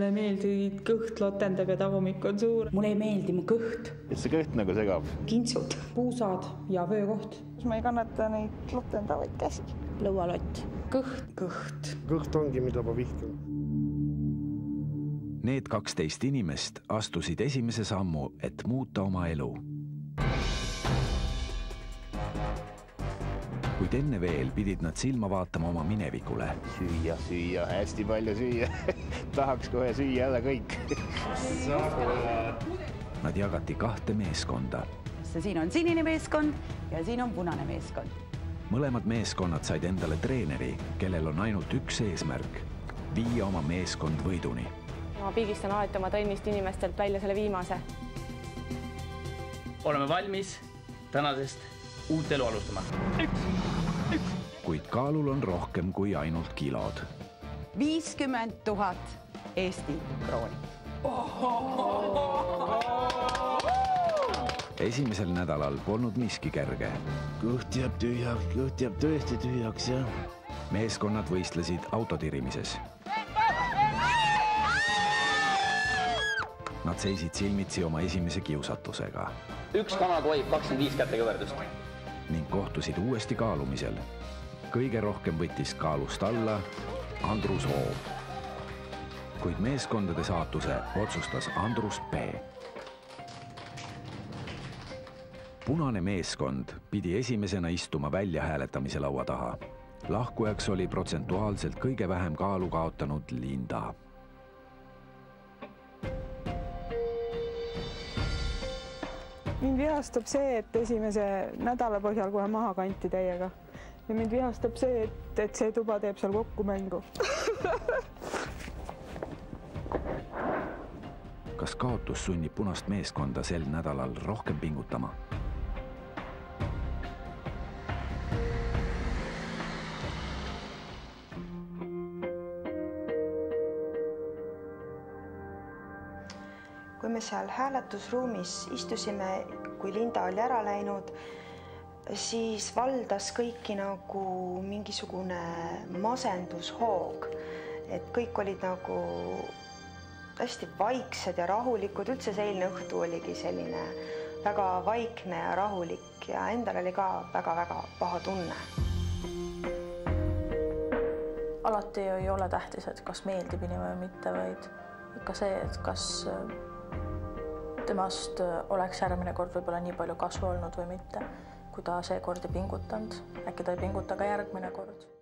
Mulle ei meeldi kõht lotendab ja tagumik on suur. Mulle ei meeldi mu kõht. Et see kõht nagu segab. Kintsud, puusad ja vöökoht. Ma ei kannata neid lotendavaid käsi. Lõualott. Kõht. Kõht ongi, mida ma vihkan. Need 12 inimest astusid esimese sammu, et muuta oma elu. Kuid enne veel pidid nad silma vaatama oma minevikule. Süüa, hästi palju süüa. Tahaks kohe süüa jälle kõik. Nad jagati 2 meeskonda. Siin on sinine meeskond ja siin on punane meeskond. Mõlemad meeskonnad said endale treeneri, kellel on ainult üks eesmärk – viia oma meeskond võiduni. Ma pigistan alati oma trennist inimestelt välja selle viimase. Oleme valmis tänasest uut elu alustama. Kuid kaalul on rohkem kui ainult kilod. 50 000 Eesti krooni. Esimesel nädalal polnud miski kerge. Kõht jääb tõesti tühjaks, jah. Meeskonnad võistlesid autotirimises. Nad seisid silmitsi oma esimese kiusatusega. Üks kanal tohib 25 kätte kõverdust. Ning kohtusid uuesti kaalumisel. Kõige rohkem võttis kaalust alla Andrus Hoov. Kuid meeskondade saatuse otsustas Andrus P. Punane meeskond pidi esimesena istuma välja hääletamise laua taha. Lahkujaks oli protsentuaalselt kõige vähem kaalu kaotanud Linda. Mind vihastab see, et esimese nädala põhjal kohe maha kanti täiega. Ja mind vihastab see, et see tuba teeb seal kokku mängu. Kas kaotus sunnib punast meeskonda sel nädalal rohkem pingutama? Kui me seal hääletusruumis istusime, kui Linda oli ära läinud, siis valdas kõiki nagu mingisugune masendushoog. Et kõik olid nagu hästi vaiksed ja rahulikud. Üldse see eilne õhtu oligi selline väga vaikne ja rahulik ja endal oli ka väga-väga paha tunne. Alati ei ole tähtis, et kas meeldib inimene või mitte, vaid ikka see, et kas temast oleks järgmine kord võib-olla nii palju kasu olnud või mitte, kui ta seekord ei pingutanud. Äkki ta ei pinguta ka järgmine kord.